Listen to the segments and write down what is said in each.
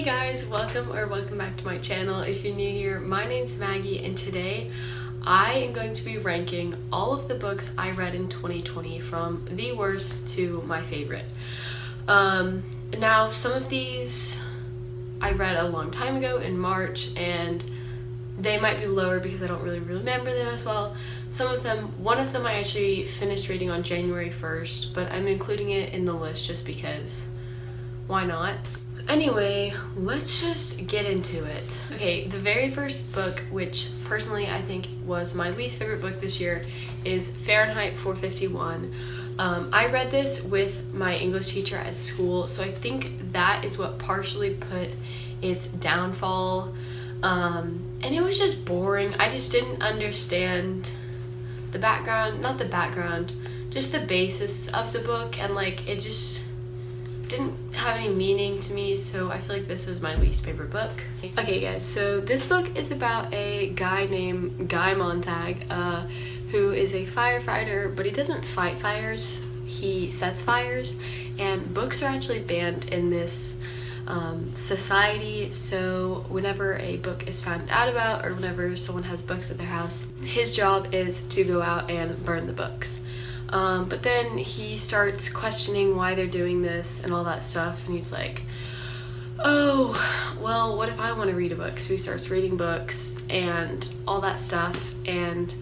Hey guys, welcome back to my channel. If you're new here, my name's Maggie and today I am going to be ranking all of the books I read in 2020 from the worst to my favorite. Now some of these I read a long time ago in March and they might be lower because I don't really remember them as well. One of them I actually finished reading on January 1st, but I'm including it in the list just because why not? Anyway, let's just get into it. Okay, the very first book, which personally I think was my least favorite book this year, is Fahrenheit 451. I read this with my English teacher at school, so I think that is what partially put its downfall. And it was just boring. I just didn't understand the background, not the background, just the basis of the book, and like it just didn't have any meaning to me, so I feel like this was my least favorite book. Okay guys, so this book is about a guy named Guy Montag, who is a firefighter, but he doesn't fight fires, he sets fires, and books are actually banned in this society, so whenever a book is found out about or whenever someone has books at their house, his job is to go out and burn the books. But then he starts questioning why they're doing this and all that stuff, and he's like, oh, well, what if I want to read a book? So he starts reading books and all that stuff, and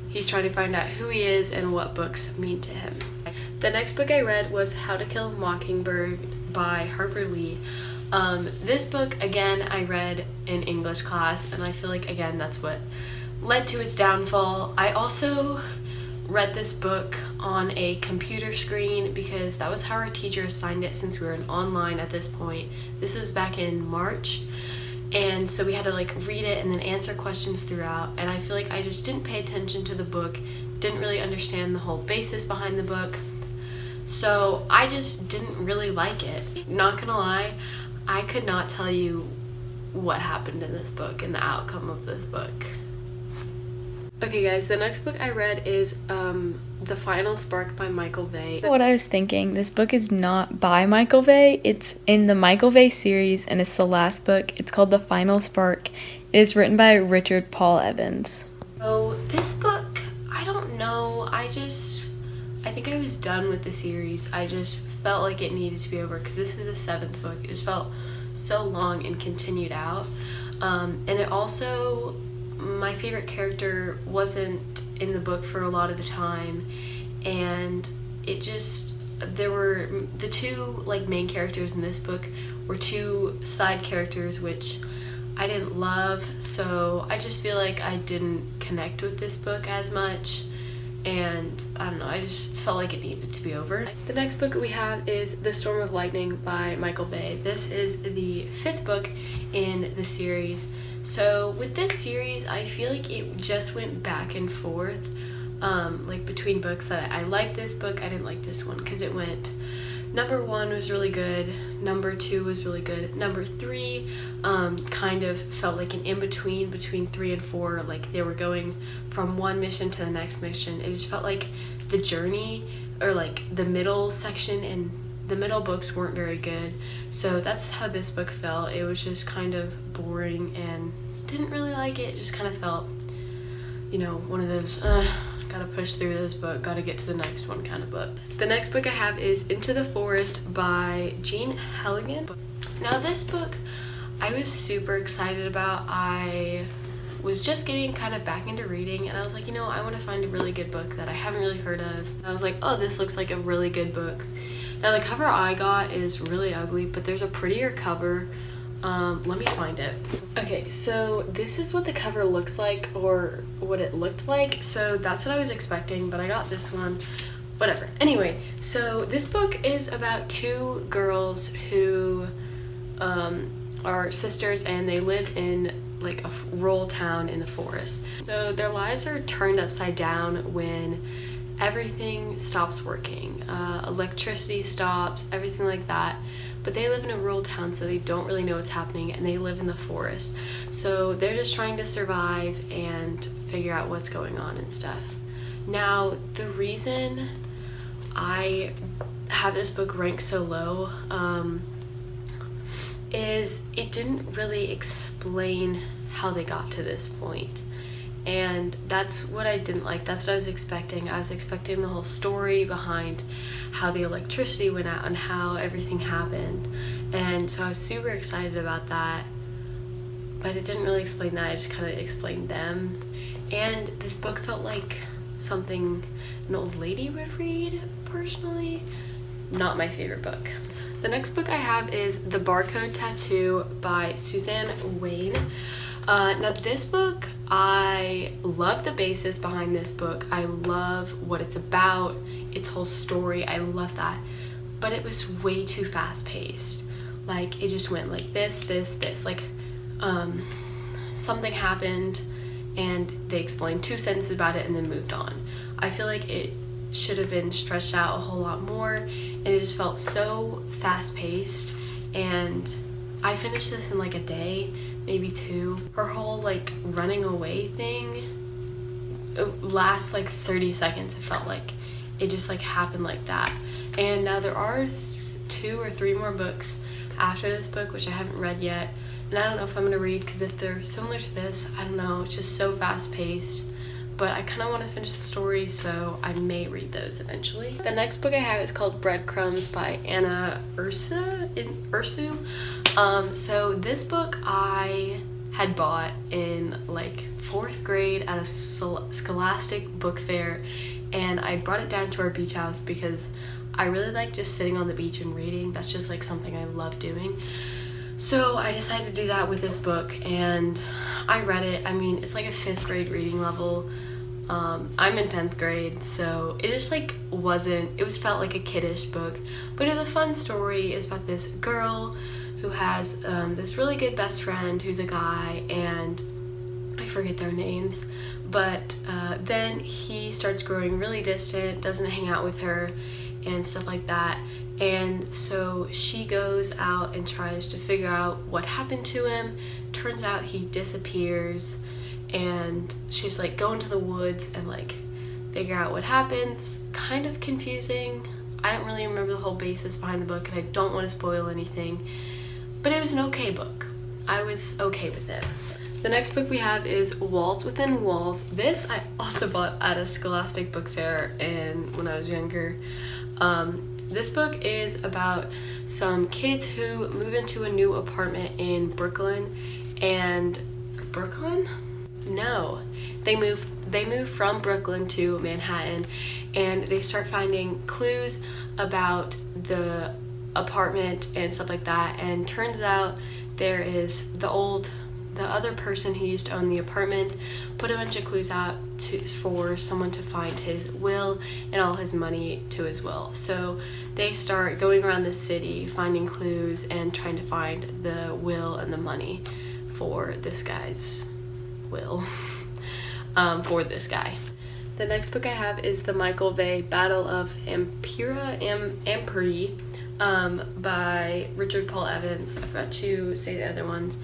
he's trying to find out who he is and what books mean to him. The next book I read was How to Kill a Mockingbird by Harper Lee. This book, again, I read in English class, and I feel like, again, that's what led to its downfall. I also read this book on a computer screen because that was how our teacher assigned it since we were online at this point. This was back in March, and so we had to like read it and then answer questions throughout, and I feel like I just didn't pay attention to the book, didn't really understand the whole basis behind the book, so I just didn't really like it. Not gonna lie, I could not tell you what happened in this book and the outcome of this book. Okay guys, the next book I read is The Final Spark by Michael Vey. What I was thinking, this book is not by Michael Vey, it's in the Michael Vey series and it's the last book. It's called The Final Spark. It is written by Richard Paul Evans. So this book, I don't know, I think I was done with the series. I just felt like it needed to be over because this is the 7th book. It just felt so long and continued out. And it also, my favorite character wasn't in the book for a lot of the time, and it just, there were the two like main characters in this book were two side characters which I didn't love, so I just feel like I didn't connect with this book as much, and I don't know, I just felt like it needed to be over. The next book we have is The Storm of Lightning by Michael Vey. This is the 5th book in the series. So with this series, I feel like it just went back and forth, like between books that I liked this book, I didn't like this one, because it went, number 1 was really good, number 2 was really good, number 3 kind of felt like an in-between between 3 and 4, like they were going from one mission to the next mission. It just felt like the journey, or like the middle section and the middle books weren't very good, so that's how this book felt. It was just kind of boring and didn't really like it. It just kind of felt, you know, one of those gotta push through this book, gotta get to the next one kind of book. The next book I have is Into the Forest by Jean Halligan. Now this book I was super excited about. I was just getting kind of back into reading, and I was like, you know, I want to find a really good book that I haven't really heard of. I was like, oh, this looks like a really good book. Now the cover I got is really ugly, but there's a prettier cover. Let me find it. Okay, so this is what the cover looks like, or what it looked like. So that's what I was expecting, but I got this one. Whatever. Anyway, so this book is about two girls who are sisters, and they live in like a rural town in the forest. So their lives are turned upside down when everything stops working. Electricity stops, everything like that. But they live in a rural town, so they don't really know what's happening, and they live in the forest. So they're just trying to survive and figure out what's going on and stuff. Now, the reason I have this book ranked so low is it didn't really explain how they got to this point. And that's what I didn't like. That's what I was expecting. I was expecting the whole story behind how the electricity went out and how everything happened. And so I was super excited about that. But it didn't really explain that. It just kind of explained them. And this book felt like something an old lady would read, personally. Not my favorite book. The next book I have is The Barcode Tattoo by Suzanne Wayne. Now this book, I love the basis behind this book. I love what it's about, its whole story. I love that. But it was way too fast paced. Like, it just went like this. Like, something happened and they explained 2 sentences about it and then moved on. I feel like it should have been stretched out a whole lot more, and it just felt so fast paced. And I finished this in like a day, maybe 2. Her whole like running away thing, it lasts like 30 seconds. It felt like it just like happened like that. And now there are 2 or 3 more books after this book, which I haven't read yet, and I don't know if I'm gonna read, because if they're similar to this, I don't know, it's just so fast paced. But I kind of want to finish the story, so I may read those eventually. The next book I have is called Breadcrumbs by Anna Ursu. So this book I had bought in like 4th grade at a Scholastic book fair, and I brought it down to our beach house because I really like just sitting on the beach and reading. That's just like something I love doing. So I decided to do that with this book, and I read it. I mean, it's like a 5th grade reading level. I'm in 10th grade, so it just like felt like a kiddish book, but it was a fun story. It's about this girl who has this really good best friend who's a guy, and I forget their names, but then he starts growing really distant, doesn't hang out with her and stuff like that. And so she goes out and tries to figure out what happened to him. Turns out he disappears, and she's like going to the woods and like figure out what happens. Kind of confusing. I don't really remember the whole basis behind the book, and I don't want to spoil anything, but it was an okay book. I was okay with it. The next book we have is Walls Within Walls. This I also bought at a Scholastic book fair when I was younger. This book is about some kids who move into a new apartment in Brooklyn, and they move from Brooklyn to Manhattan, and they start finding clues about the apartment and stuff like that. And turns out there is the other person who used to own the apartment put a bunch of clues out for someone to find his will and all his money to his will. So they start going around the city finding clues and trying to find the will and the money for this guy's will. For this guy. The next book I have is the Michael Vey Battle of Ampere by Richard Paul Evans. I forgot to say the other ones.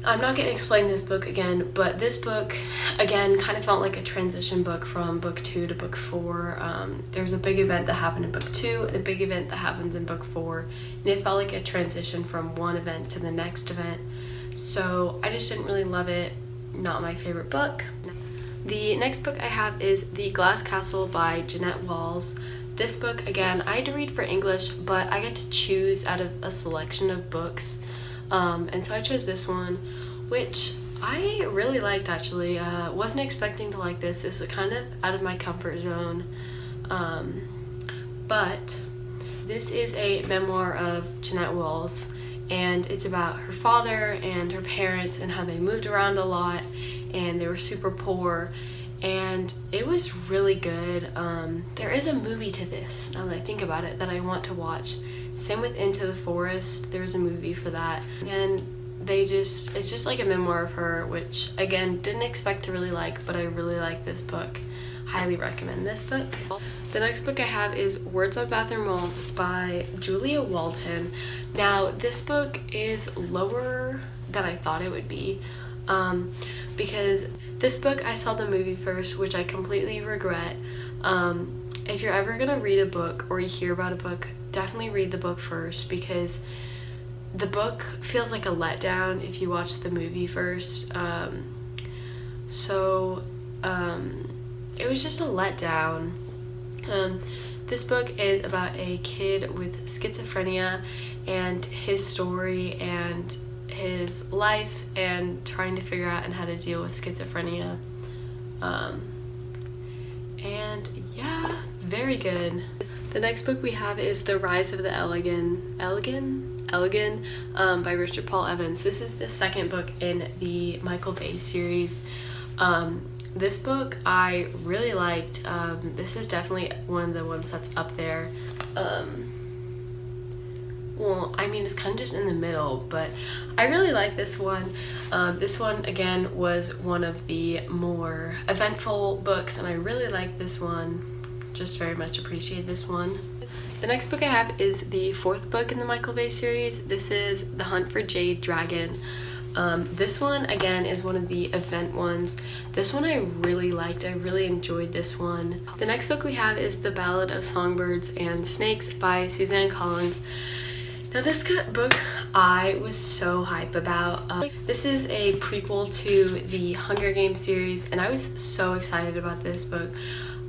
I'm not going to explain this book again, but this book, again, kind of felt like a transition book from book 2 to book 4. There's a big event that happened in book 2 and a big event that happens in book 4, and it felt like a transition from one event to the next event. So I just didn't really love it. Not my favorite book. The next book I have is The Glass Castle by Jeanette Walls. This book, again, I had to read for English, but I get to choose out of a selection of books. And so I chose this one, which I really liked, actually. Wasn't expecting to like this. This is kind of out of my comfort zone. But this is a memoir of Jeanette Walls, and it's about her father and her parents and how they moved around a lot, and they were super poor, and it was really good. There is a movie to this, now that I think about it, that I want to watch. Same with Into the Forest, there's a movie for that, and it's just like a memoir of her, which again, didn't expect to really like, but I really like this book. Highly recommend this book. The next book I have is Words on Bathroom Walls by Julia Walton. Now, this book is lower than I thought it would be, because this book, I saw the movie first, which I completely regret. If you're ever gonna read a book or you hear about a book, definitely read the book first, because the book feels like a letdown if you watch the movie first. It was just a letdown. This book is about a kid with schizophrenia and his story and his life and trying to figure out and how to deal with schizophrenia. And yeah, very good. The next book we have is The Rise of the Elegant by Richard Paul Evans. This is the second book in the Michael Bay series. This book I really liked. This is definitely one of the ones that's up there. Well, I mean, it's kind of just in the middle, but I really like this one. This one, again, was one of the more eventful books, and I really like this one. Just very much appreciate this one. The next book I have is the fourth book in the Michael Bay series. This is The Hunt for Jade Dragon. This one, again, is one of the event ones. This one I really liked. I really enjoyed this one. The next book we have is The Ballad of Songbirds and Snakes by Suzanne Collins. Now this book I was so hype about. This is a prequel to the Hunger Games series, and I was so excited about this book.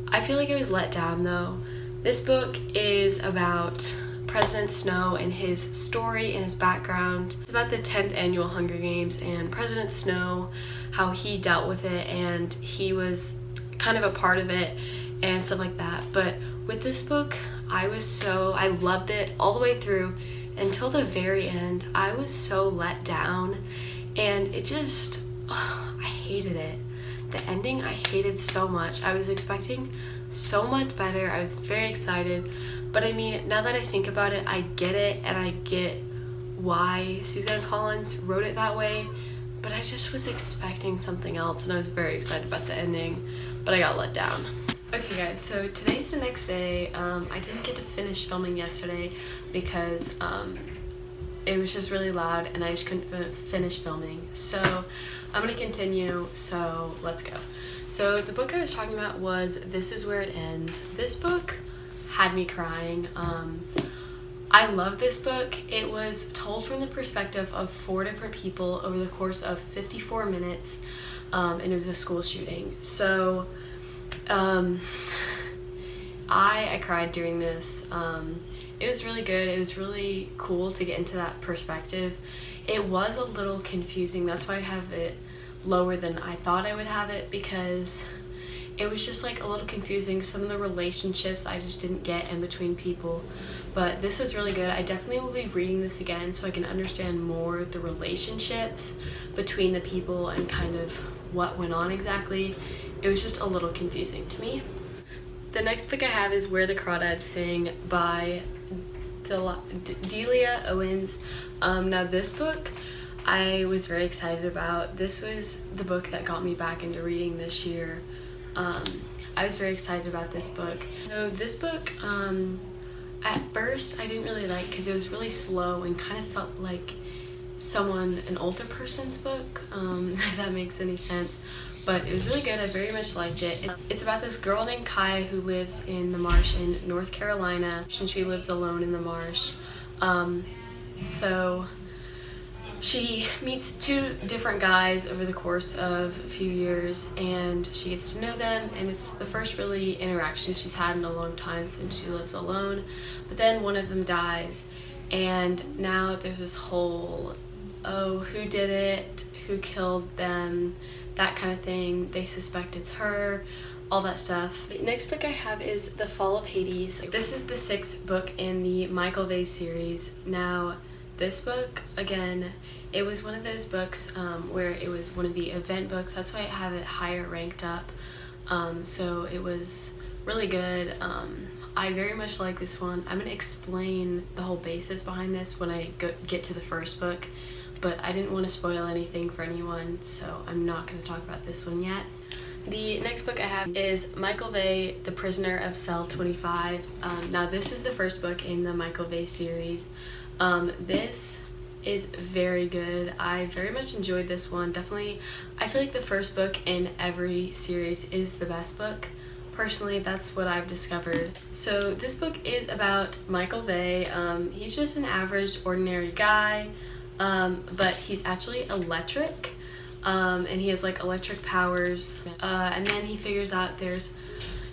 I feel like I was let down though. This book is about President Snow and his story and his background. It's about the 10th annual Hunger Games and President Snow, how he dealt with it, and he was kind of a part of it and stuff like that. But with this book, I loved it all the way through until the very end. I was so let down, and it just, I hated it. The ending I hated so much. I was expecting so much better. I was very excited, but I mean, now that I think about it, I get it, and I get why Suzanne Collins wrote it that way, but I just was expecting something else, and I was very excited about the ending, but I got let down. Okay guys, so today's the next day. I didn't get to finish filming yesterday because it was just really loud and I just couldn't finish filming. So I'm gonna continue, so let's go. So the book I was talking about was This Is Where It Ends. This book had me crying. I love this book. It was told from the perspective of 4 different people over the course of 54 minutes, and it was a school shooting. So I cried during this. It was really good. It was really cool to get into that perspective. It was a little confusing. That's why I have it lower than I thought I would have it, because it was just like a little confusing. Some of the relationships I just didn't get in between people, but this was really good. I definitely will be reading this again so I can understand more the relationships between the people and kind of what went on exactly. It was just a little confusing to me. The next book I have is Where the Crawdads Sing by Delia Owens. Now this book I was very excited about. This was the book that got me back into reading this year. I was very excited about this book. So this book, at first I didn't really like because it was really slow and kind of felt like an older person's book, if that makes any sense. But it was really good. I very much liked it. It's about this girl named Kai who lives in the marsh in North Carolina, and she lives alone in the marsh. So she meets 2 different guys over the course of a few years, and she gets to know them, and it's the first really interaction she's had in a long time since she lives alone. But then one of them dies, and now there's this whole, oh, who did it, who killed them, that kind of thing. They suspect it's her, all that stuff. The next book I have is The Fall of Hades. This is the 6th book in the Michael Bay series. Now this book, again, it was one of those books where it was one of the event books. That's why I have it higher ranked up. So it was really good. I very much like this one. I'm going to explain the whole basis behind this when I get to the first book, but I didn't want to spoil anything for anyone, so I'm not going to talk about this one yet. The next book I have is Michael Bay, The Prisoner of Cell 25. Now this is the first book in the Michael Bay series. This is very good. I very much enjoyed this one. Definitely, I feel like the first book in every series is the best book, Personally, that's what I've discovered. So this book is about Michael Vey. He's just an average, ordinary guy, but he's actually electric, and he has like electric powers. And then he figures out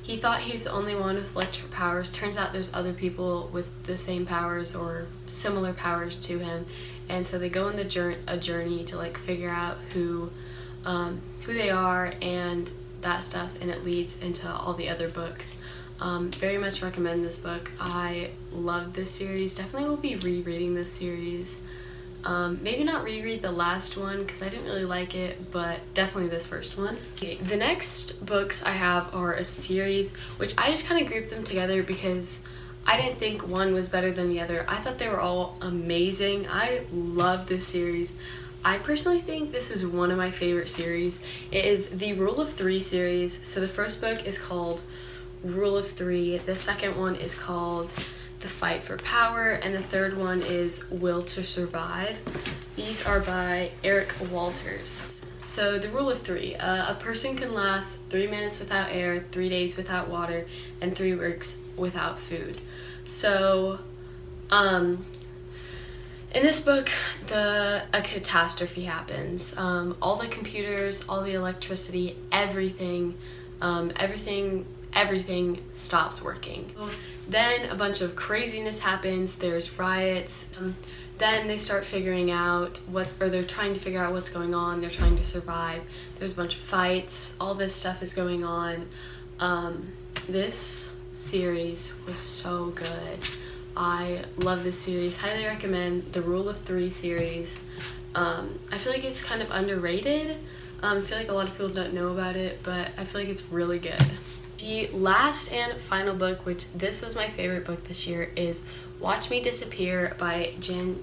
he thought he was the only one with electric powers. Turns out there's other people with the same powers or similar powers to him, and so they go on a journey to like figure out who they are and that stuff, and it leads into all the other books. Very much recommend this book. I love this series. Definitely will be rereading this series. Maybe not reread the last one because I didn't really like it, but definitely this first one. The next books I have are a series, which I just kind of grouped them together because I didn't think one was better than the other. I thought they were all amazing. I love this series. I personally think this is one of my favorite series. It is the Rule of Three series. So the first book is called Rule of Three. The second one is called The Fight for Power, and the third one is Will to Survive. These are by Eric Walters. So the Rule of Three. A person can last 3 minutes without air, 3 days without water, and 3 weeks without food. So, in this book, a catastrophe happens. All the computers, all the electricity, everything stops working. Then a bunch of craziness happens. There's riots. Then they start figuring out they're trying to figure out what's going on. They're trying to survive. There's a bunch of fights. All this stuff is going on. This series was so good. I love this series. Highly recommend the Rule of Three series. I feel like it's kind of underrated. I feel like a lot of people don't know about it, but I feel like it's really good. The last and final book, which this was my favorite book this year, is Watch Me Disappear by Janelle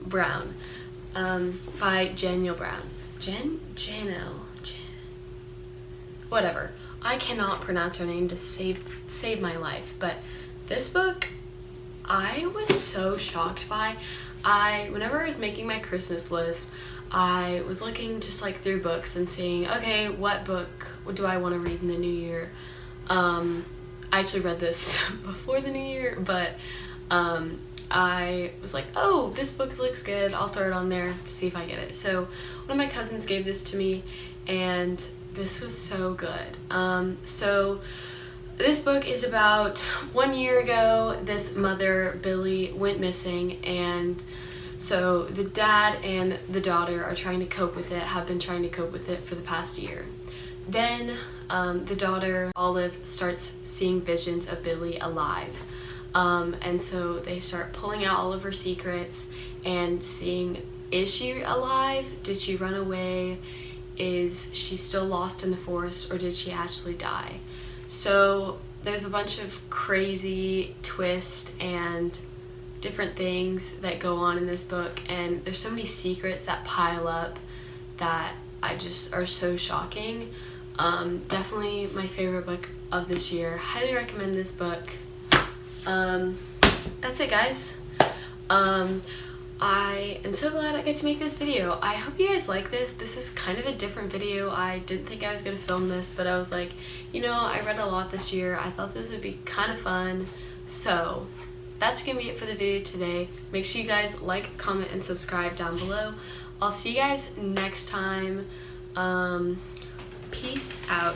Brown. By Janelle Brown. Whatever. I cannot pronounce her name to save my life, but this book I was so shocked by. Whenever I was making my Christmas list, I was looking just like through books and seeing, okay, what book do I want to read in the new year? I actually read this before the new year, but I was like, oh, this book looks good, I'll throw it on there, see if I get it. So one of my cousins gave this to me, and this was so good. So this book is about 1 year ago, this mother, Billy, went missing, and so the dad and the daughter are trying to cope with it, have been trying to cope with it for the past year. Then the daughter, Olive, starts seeing visions of Billy alive. And so they start pulling out all of her secrets and seeing, is she alive? Did she run away? Is she still lost in the forest, or did she actually die? So there's a bunch of crazy twists and different things that go on in this book, and there's so many secrets that pile up that I just are so shocking. Definitely my favorite book of this year. Highly recommend this book. That's it, guys. I am so glad I get to make this video. I hope you guys like this. This is kind of a different video. I didn't think I was going to film this, but I was like, you know, I read a lot this year. I thought this would be kind of fun. So that's going to be it for the video today. Make sure you guys like, comment, and subscribe down below. I'll see you guys next time. Peace out.